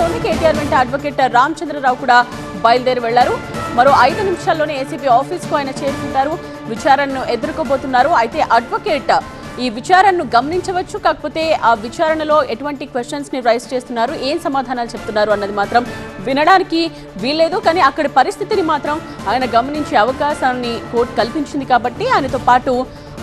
నిమిషాల్లోనే కేటీఆర్ వెంట అడ్వకేట్ రామచంద్రరావు కూడా బయలుదేరి వెళ్లారు. మరో 5 నిమిషాల్లోనే ఏసీబీ ఆఫీస్ కు ఆయన చేరుకుంటారు. విచారణను ఎదుర్కోబోతున్నారు. అయితే అడ్వకేట్ ఈ విచారణను గమనించవచ్చు, కాకపోతే ఆ విచారణలో ఎటువంటి క్వశ్చన్స్ ని రైజ్ చేస్తున్నారు, ఏం సమాధానాలు చెప్తున్నారు అన్నది మాత్రం వినడానికి వీల్లేదు. కానీ అక్కడి పరిస్థితిని మాత్రం ఆయన గమనించే అవకాశాన్ని కోర్టు కల్పించింది కాబట్టి ఆయనతో పాటు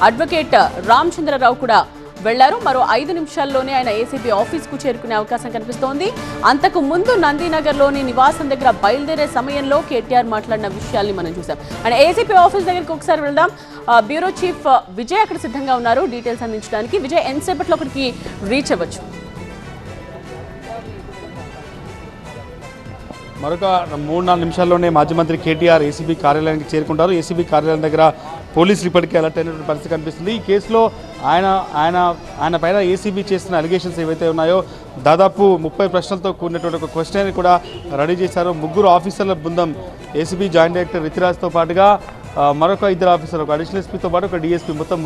అడ్వకేట్ రామచంద్రరావు కూడా వెళ్లారు. మరో 5 నిమిషాల్లోనే ఆయన ఏసీబీ ఆఫీస్ కు చేరుకునే అవకాశం కనిపిస్తోంది. అంతకు ముందు నందినగర్లోని నివాసం దగ్గర బయలుదేరే సమయంలో కేటీఆర్ మాట్లాడిన విషయాల్ని మనం చూసాం. అండ్ ఏసీబీ ఆఫీస్ దగ్గరికి ఒకసారి వెళ్దాం. బ్యూరో చీఫ్ విజయ్ అక్కడ సిద్ధంగా ఉన్నారు డీటెయిల్స్ అందించడానికి. విజయ్, ఎంతసేపట్లో అక్కడికి రీచ్ అవ్వచ్చు? మరొక 3-4 నిమిషాల్లోనే మాజీ మంత్రి కేటీఆర్ ఏసీబీ కార్యాలయానికి చేరుకుంటారు. ఏసీబీ కార్యాలయం దగ్గర పోలీసులు ఇప్పటికే అలర్ట్ అయినటువంటి పరిస్థితి కనిపిస్తుంది. ఈ కేసులో ఆయన పైన ఏసీబీ చేస్తున్న అలిగేషన్స్ ఏవైతే ఉన్నాయో దాదాపు 30 ప్రశ్నలతో కూడినటువంటి ఒక క్వశ్చన్ కూడా రెడీ చేశారు. 3 ఆఫీసర్ల బృందం ఏసీబీ జాయింట్ డైరెక్టర్ రితిరాజ్తో పాటుగా మరొక 2 ఆఫీసర్లు, ఒక అడిషనల్ ఎస్పీతో పాటు ఒక డీఎస్పీ, మొత్తం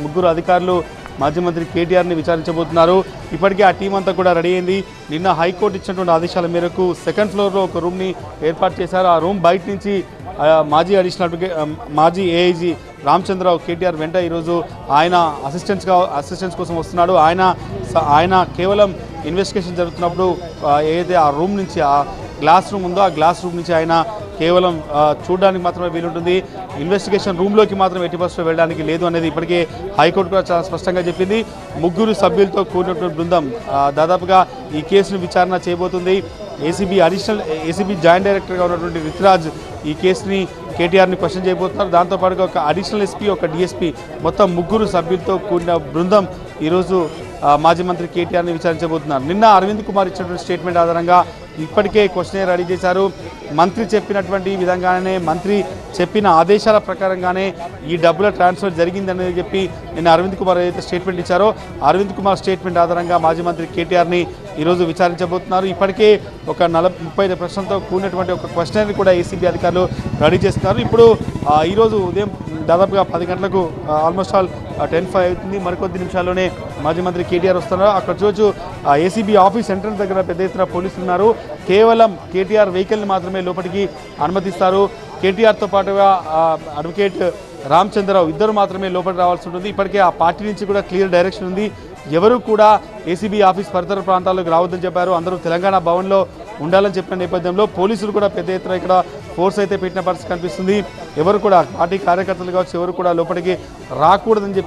ముగ్గురు అధికారులు మాజీ మంత్రి కేటీఆర్ని విచారించబోతున్నారు. ఇప్పటికే ఆ టీం అంతా కూడా రెడీ అయింది. నిన్న హైకోర్టు ఇచ్చినటువంటి ఆదేశాల మేరకు 2nd ఫ్లోర్లో ఒక రూమ్ని ఏర్పాటు చేశారు. ఆ రూమ్ బయట నుంచి మాజీ ఏఐజీ రామచంద్రరావు కేటీఆర్ వెంట ఈరోజు ఆయన అసిస్టెన్స్ కోసం వస్తున్నాడు. ఆయన కేవలం ఇన్వెస్టిగేషన్ జరుగుతున్నప్పుడు ఏదైతే ఆ రూమ్ నుంచి, ఆ గ్లాస్ రూమ్ ఉందో ఆ గ్లాస్ రూమ్ నుంచి ఆయన కేవలం చూడడానికి మాత్రమే వీలుంటుంది. ఇన్వెస్టిగేషన్ రూమ్లోకి మాత్రం ఎట్టి పరిస్థితుల్లో వెళ్ళడానికి లేదు అనేది ఇప్పటికే హైకోర్టు కూడా చాలా స్పష్టంగా చెప్పింది. 3 సభ్యులతో కూడినటువంటి బృందం దాదాపుగా ఈ కేసును విచారణ చేయబోతుంది. ఏసీబీ జాయింట్ డైరెక్టర్గా ఉన్నటువంటి రితిరాజ్ ఈ కేసుని కేటీఆర్ని క్వశ్చన్ చేయబోతున్నారు. దాంతోపాటుగా ఒక అడిషనల్ ఎస్పీ, ఒక డీఎస్పీ, మొత్తం 3 సభ్యులతో కూడిన బృందం ఈరోజు మాజీ మంత్రి కేటీఆర్ని విచారించబోతున్నారు. నిన్న అరవింద్ కుమార్ ఇచ్చినటువంటి స్టేట్మెంట్ ఆధారంగా ఇప్పటికే క్వశ్చన్ రెడీ చేశారు. మంత్రి చెప్పినటువంటి విధంగానే, మంత్రి చెప్పిన ఆదేశాల ప్రకారంగానే ఈ డబ్బుల ట్రాన్స్ఫర్ జరిగిందని చెప్పి నిన్న అరవింద్ కుమార్ ఏదైతే స్టేట్మెంట్ ఇచ్చారో అరవింద్ కుమార్ స్టేట్మెంట్ ఆధారంగా మాజీ మంత్రి కేటీఆర్ని ఈరోజు విచారించబోతున్నారు. ఇప్పటికే ఒక 35 ప్రశ్నలతో కూడినటువంటి ఒక క్వశ్చన్ కూడా ఏసీబీ అధికారులు రెడీ చేస్తున్నారు. ఇప్పుడు ఈరోజు ఉదయం దాదాపుగా 10 గంటలకు ఆల్మోస్ట్ ఆల్ 10:05 అవుతుంది. మరికొద్ది నిమిషాల్లోనే మాజీ మంత్రి కేటీఆర్ వస్తున్నారు. అక్కడ చూడొచ్చు ఏసీబీ ఆఫీస్ ఎంట్రన్స్ దగ్గర పెద్ద ఎత్తున పోలీసులు ఉన్నారు. కేవలం కేటీఆర్ వెహికల్ని మాత్రమే లోపలికి అనుమతిస్తారు. కేటీఆర్తో పాటుగా అడ్వకేట్ రామచంద్రరావు ఇద్దరు మాత్రమే లోపలికి రావాల్సి ఉంటుంది. ఇప్పటికే ఆ పార్టీ నుంచి కూడా క్లియర్ డైరెక్షన్ ఉంది. ఎవరు కూడా ఏసీబీ ఆఫీస్ పరిసర ప్రాంతాల్లోకి రావద్దని చెప్పారు. అందరూ తెలంగాణ భవన్లో ఉండాలని చెప్పిన నేపథ్యంలో పోలీసులు కూడా పెద్ద ఎత్తున ఇక్కడ ఫోర్స్ అయితే పెట్టిన పరిస్థితి కనిపిస్తుంది. ఎవరు కూడా పార్టీ కార్యకర్తలు కావచ్చు, ఎవరు కూడా లోపలికి రాకూడదని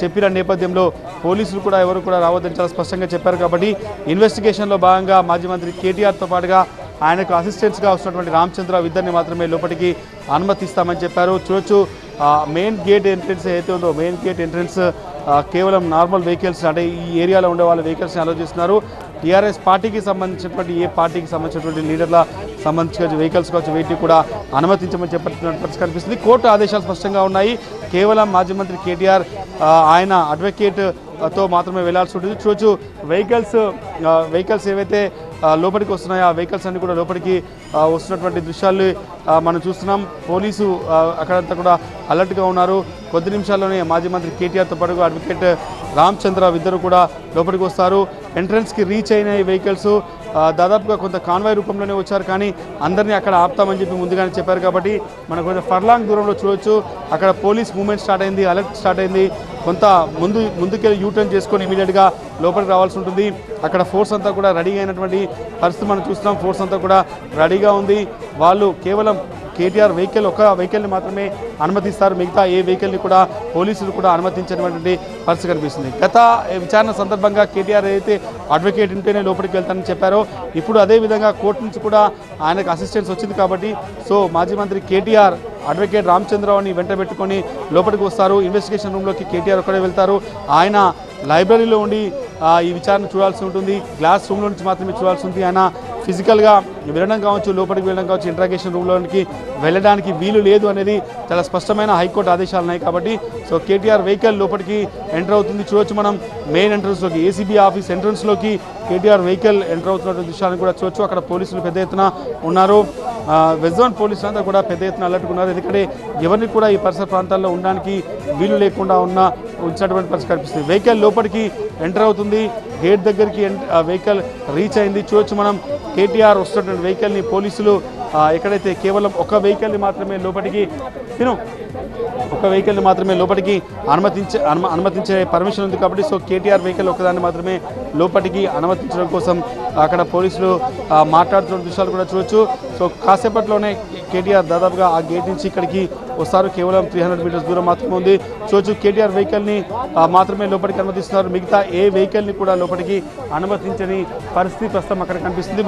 చెప్పిన నేపథ్యంలో పోలీసులు కూడా ఎవరు కూడా రావద్దని చాలా స్పష్టంగా చెప్పారు. కాబట్టి ఇన్వెస్టిగేషన్లో భాగంగా మాజీ మంత్రి కేటీఆర్తో పాటుగా ఆయనకు అసిస్టెంట్స్గా వస్తున్నటువంటి రామచంద్రరావు ఇద్దరిని మాత్రమే లోపలికి అనుమతిస్తామని చెప్పారు. చూడొచ్చు మెయిన్ గేట్ ఎంట్రెన్స్ ఏదైతే ఉందో మెయిన్ గేట్ ఎంట్రెన్స్ కేవలం నార్మల్ వెహికల్స్, అంటే ఈ ఏరియాలో ఉండే వాళ్ళ వెహికల్స్ని అలో చేస్తున్నారు. టీఆర్ఎస్ పార్టీకి సంబంధించినటువంటి ఏ పార్టీకి సంబంధించినటువంటి లీడర్ల సంబంధించిన వెహికల్స్ కావచ్చు వీటిని కూడా అనుమతించమని చెప్పినటువంటి పరిస్థితి కనిపిస్తుంది. కోర్టు ఆదేశాలు స్పష్టంగా ఉన్నాయి. కేవలం మాజీ మంత్రి కేటీఆర్ ఆయన అడ్వకేట్తో మాత్రమే వెళ్లాల్సి ఉంటుంది. చూడొచ్చు వెహికల్స్ ఏవైతే లోపలికి వస్తున్నాయో ఆ వెహికల్స్ అన్ని కూడా లోపలికి వస్తున్నటువంటి దృశ్యాలు మనం చూస్తున్నాం. పోలీసు అక్కడంతా కూడా అలర్ట్గా ఉన్నారు. కొద్ది నిమిషాల్లోనే మాజీ మంత్రి కేటీఆర్తో పాటు అడ్వకేట్ రామచంద్రరావు ఇద్దరు కూడా లోపలికి వస్తారు. ఎంట్రన్స్కి రీచ్ అయిన ఈ వెహికల్స్ దాదాపుగా కొంత కాన్వాయ్ రూపంలోనే వచ్చారు. కానీ అందరినీ అక్కడ ఆపుతామని చెప్పి ముందుగానే చెప్పారు. కాబట్టి మనం కొంచెం ఫర్లాంగ్ దూరంలో చూడొచ్చు అక్కడ పోలీస్ మూవ్మెంట్ స్టార్ట్ అయింది, అలర్ట్ స్టార్ట్ అయింది. కొంత ముందుకెళ్ళి యూటర్న్ చేసుకొని ఇమీడియట్గా లోపలికి రావాల్సి ఉంటుంది. అక్కడ ఫోర్స్ అంతా కూడా రెడీగా అయినటువంటి పరిస్థితి మనం చూస్తున్నాం. ఫోర్స్ అంతా కూడా రెడీగా ఉంది. వాళ్ళు కేవలం కేటీఆర్ ఒక వెహికల్ని మాత్రమే అనుమతిస్తారు. మిగతా ఏ వెహికల్ని కూడా పోలీసులు కూడా అనుమతించినటువంటి పరిస్థితి కనిపిస్తుంది. గత విచారణ సందర్భంగా కేటీఆర్ ఏదైతే అడ్వకేట్ ఉంటేనే లోపలికి వెళ్తానని చెప్పారో ఇప్పుడు అదేవిధంగా కోర్టు నుంచి కూడా ఆయనకు అసిస్టెన్స్ వచ్చింది. కాబట్టి మాజీ మంత్రి కేటీఆర్ అడ్వకేట్ రామచంద్రరావుని వెంట పెట్టుకొని లోపలికి వస్తారు. ఇన్వెస్టిగేషన్ రూమ్లోకి కేటీఆర్ ఒక్కడే వెళ్తారు. ఆయన లైబ్రరీలో ఉండి ఈ విచారణ చూడాల్సి ఉంటుంది. గ్లాస్ రూమ్లో నుంచి మాత్రమే చూడాల్సి ఉంటుంది. ఆయన ఫిజికల్గా వెళ్ళడం కావచ్చు, లోపలికి వెళ్ళడం కావచ్చు, ఇంట్రాగేషన్ రూమ్లోనికి వెళ్ళడానికి వీలు లేదు అనేది చాలా స్పష్టమైన హైకోర్టు ఆదేశాలు ఉన్నాయి. కాబట్టి కేటీఆర్ వెహికల్ లోపలికి ఎంటర్ అవుతుంది. చూడొచ్చు మనం మెయిన్ ఎంట్రన్స్లోకి, ఏసీబీ ఆఫీస్ ఎంట్రన్స్లోకి కేటీఆర్ వెహికల్ ఎంటర్ అవుతున్నటువంటి దృశ్యాలను కూడా చూడొచ్చు. అక్కడ పోలీసులు పెద్ద ఎత్తున ఉన్నారు. వెస్ట్ జోన్ పోలీసులు అంతా కూడా పెద్ద ఎత్తున అలర్ట్గా ఉన్నారు. ఎందుకంటే ఎవరిని కూడా ఈ పరిసర ప్రాంతాల్లో ఉండడానికి వీలు లేకుండా ఉన్న ఉంచినటువంటి పరిస్థితి కనిపిస్తుంది. వెహికల్ లోపలికి ఎంటర్ అవుతుంది, గేట్ దగ్గరికి వెహికల్ రీచ్ అయింది. చూడొచ్చు మనం కేటీఆర్ వస్తున్నటువంటి వెహికల్ని పోలీసులు ఎక్కడైతే కేవలం ఒక వెహికల్ని మాత్రమే లోపలికి అనుమతించే పర్మిషన్ ఉంది కాబట్టి సో కేటీఆర్ వెహికల్ ఒకదాన్ని మాత్రమే లోపలికి అనుమతించడం కోసం అక్కడ పోలీసులు మాట్లాడుతున్న దృశ్యాలు కూడా చూడొచ్చు. సో కాసేపట్లోనే కేటీఆర్ దాదాపుగా ఆ గేట్ నుంచి ఇక్కడికి వస్తారు. కేవలం 300 మీటర్స్ దూరం మాత్రమే ఉంది. చూడొచ్చు కేటీఆర్ వెహికల్ని మాత్రమే లోపలికి అనుమతిస్తున్నారు. మిగతా ఏ వెహికల్ని కూడా లోపలికి అనుమతించని పరిస్థితి ప్రస్తుతం అక్కడ కనిపిస్తుంది.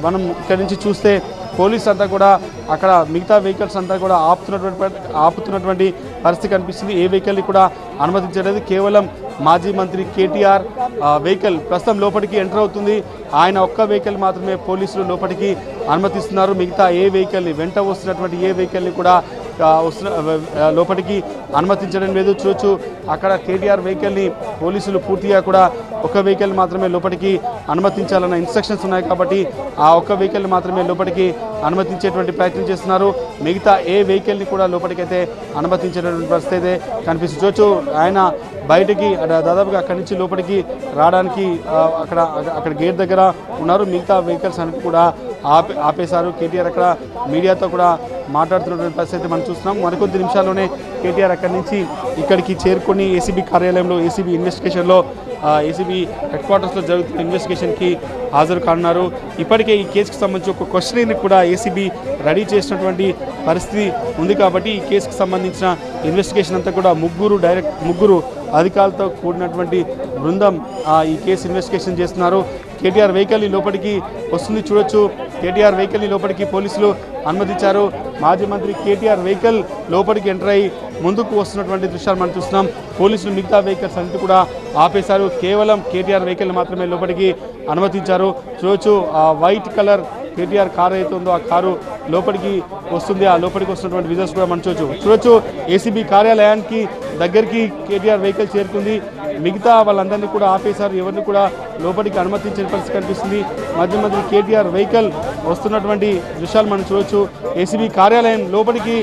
మనం ఇక్కడి నుంచి చూస్తే పోలీస్ అంతా కూడా అక్కడ మిగతా వెహికల్స్ అంతా కూడా ఆపుతున్నటువంటి పరిస్థితి కనిపిస్తుంది. ఏ వెహికల్ని కూడా అనుమతించలేదు. కేవలం మాజీ మంత్రి కేటీఆర్ వెహికల్ ప్రస్తుతం లోపలికి ఎంటర్ అవుతుంది. ఆయన ఒక్క వెహికల్ మాత్రమే పోలీసులు లోపలికి అనుమతిస్తున్నారు. మిగతా ఏ వెహికల్ని వెంట వస్తున్నటువంటి ఏ వెహికల్ని కూడా లోపలికి అనుమతించడం లేదు. చూడొచ్చు అక్కడ కేటీఆర్ వెహికల్ని పోలీసులు పూర్తిగా కూడా ఒక వెహికల్ మాత్రమే లోపలికి అనుమతించాలన్న ఇన్స్ట్రక్షన్స్ ఉన్నాయి కాబట్టి ఆ ఒక్క వెహికల్ని మాత్రమే లోపలికి అనుమతించేటువంటి ప్రయత్నం చేస్తున్నారు. మిగతా ఏ వెహికల్ని కూడా లోపలికి అయితే అనుమతించేటువంటి పరిస్థితి అయితే కనిపిస్తుంది. చూడొచ్చు ఆయన బయటికి దాదాపుగా అక్కడి నుంచి లోపలికి రావడానికి అక్కడ గేట్ దగ్గర ఉన్నారు. మిగతా వెహికల్స్ అన్ని కూడా ఆపేశారు. కేటీఆర్ అక్కడ మీడియాతో కూడా మాట్లాడుతున్నటువంటి పరిస్థితి మనం చూస్తున్నాం. మరికొద్ది నిమిషాల్లోనే కేటీఆర్ అక్కడి నుంచి ఇక్కడికి చేరుకొని ఏసీబీ కార్యాలయంలో ఏసీబీ ఇన్వెస్టిగేషన్లో ఏసీబీ హెడ్ క్వార్టర్స్లో జరుగుతున్న ఇన్వెస్టిగేషన్కి హాజరు కానున్నారు. ఇప్పటికే ఈ కేసుకు సంబంధించి ఒక క్వశ్చనరీని కూడా ఏసీబీ రెడీ చేసినటువంటి పరిస్థితి ఉంది కాబట్టి ఈ కేసుకు సంబంధించిన ఇన్వెస్టిగేషన్ అంతా కూడా ముగ్గురు అధికారులతో కూడినటువంటి బృందం ఈ కేసు ఇన్వెస్టిగేషన్ చేస్తున్నారు. కేటీఆర్ వెహికల్ని లోపలికి వస్తుంది. చూడొచ్చు కేటీఆర్ వెహికల్ని లోపలికి పోలీసులు అనుమతించారు. మాజీ మంత్రి కేటీఆర్ వెహికల్ లోపలికి ఎంటర్ అయ్యి ముందుకు వస్తున్నటువంటి దృశ్యాలు మనం చూస్తున్నాం. పోలీసులు మిగతా వెహికల్స్ అన్నిటి కూడా ఆపేశారు. కేవలం కేటీఆర్ వెహికల్ మాత్రమే లోపలికి అనుమతించారు. చూడొచ్చు ఆ వైట్ కలర్ కేటీఆర్ కారు అయితే ఉందో ఆ కారు లోపలికి వస్తుంది. ఆ లోపలికి వస్తున్నటువంటి విజువల్స్ కూడా మనం చూడొచ్చు. ఏసీబీ కార్యాలయానికి దగ్గరికి కేటీఆర్ వెహికల్ చేరుకుంది. మిగతా వాళ్ళందరినీ కూడా ఆపేశారు. ఎవరిని కూడా లోపలికి అనుమతించిన పరిస్థితి కనిపిస్తుంది. మధ్య మధ్య కేటీఆర్ వెహికల్ వస్తున్నటువంటి దృశ్యాలు మనం చూడొచ్చు. ఏసీబీ కార్యాలయం లోపలికి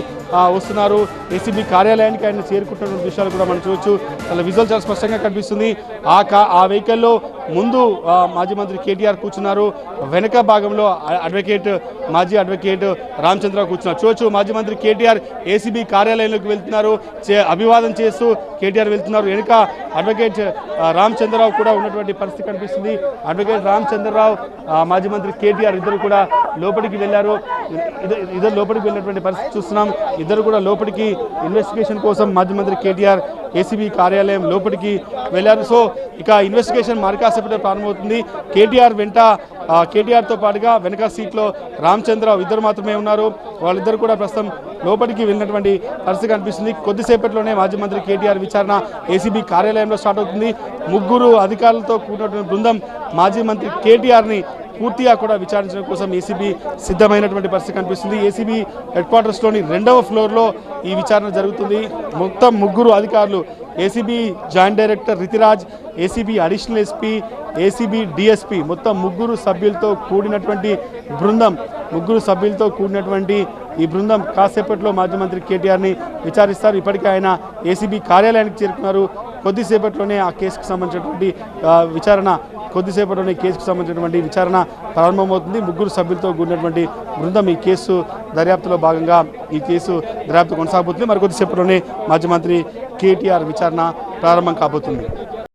వస్తున్నారు. ఏసీబీ కార్యాలయానికి ఆయన చేరుకుంటున్న దృశ్యాలు కూడా మనం చూడొచ్చు. అలా విజువల్ చాలా స్పష్టంగా కనిపిస్తుంది. ఆ వెహికల్లో ముందు మాజీ మంత్రి కేటీఆర్ కూర్చున్నారు. వెనక భాగంలో మాజీ అడ్వకేట్ రామచంద్రరావు కూర్చున్నారు. చూడొచ్చు మాజీ మంత్రి కేటీఆర్ ఏసీబీ కార్యాలయంలోకి వెళ్తున్నారు. అభివాదం చేస్తూ కేటీఆర్ వెళ్తున్నారు. వెనుక అడ్వకేట్ రామచంద్రరావు కూడా ఉన్నటువంటి పరిస్థితి కనిపిస్తుంది. అడ్వకేట్ రామచంద్రరావు మాజీ మంత్రి కేటీఆర్ ఇద్దరు కూడా లోపలికి వెళ్ళారు. ఇద్దరు లోపలికి వెళ్ళినటువంటి పరిస్థితి చూస్తున్నాం. ఇద్దరు కూడా లోపలికి ఇన్వెస్టిగేషన్ కోసం మాజీ మంత్రి కేటీఆర్ ఏసీబీ కార్యాలయం లోపలికి వెళ్ళారు. సో ఇక ఇన్వెస్టిగేషన్ మరికాసేపట్లో ప్రారంభమవుతుంది. కేటీఆర్తో పాటుగా వెనక సీట్లో రామచంద్రరావు ఇద్దరు మాత్రమే ఉన్నారు. వాళ్ళిద్దరు కూడా ప్రస్తుతం లోపలికి వెళ్ళినటువంటి పరిస్థితి కనిపిస్తుంది. కొద్దిసేపట్లోనే మాజీ మంత్రి కేటీఆర్ విచారణ ఏసీబీ కార్యాలయంలో స్టార్ట్ అవుతుంది. ముగ్గురు అధికారులతో కూడినటువంటి బృందం మాజీ మంత్రి కేటీఆర్ని పూర్తిగా కూడా విచారించడం కోసం ఏసీబీ సిద్ధమైనటువంటి పరిస్థితి కనిపిస్తుంది. ఏసీబీ హెడ్ క్వార్టర్స్లోని 2వ ఫ్లోర్లో ఈ విచారణ జరుగుతుంది. మొత్తం ముగ్గురు అధికారులు ACB joint director Ritiraj, ACB additional SP, ACB DSP మొత్తం ముగ్గురు సభ్యులతో కూడినటువంటి ఈ బృందం కాసేపట్లో మాజీ మంత్రి కేటీఆర్ని విచారిస్తారు. ఇప్పటికే ఆయన ఏసీబీ కార్యాలయానికి చేరుకున్నారు. కొద్దిసేపట్లోనే ఆ కేసుకు సంబంధించినటువంటి విచారణ ప్రారంభమవుతుంది. ముగ్గురు సభ్యులతో కూడినటువంటి బృందం ఈ కేసు దర్యాప్తులో భాగంగా ఈ కేసు దర్యాప్తు కొనసాగుతుంది. మరికొద్దిసేపట్లోనే మాజీ మంత్రి కేటీఆర్ విచారణ ప్రారంభం కాబోతుంది.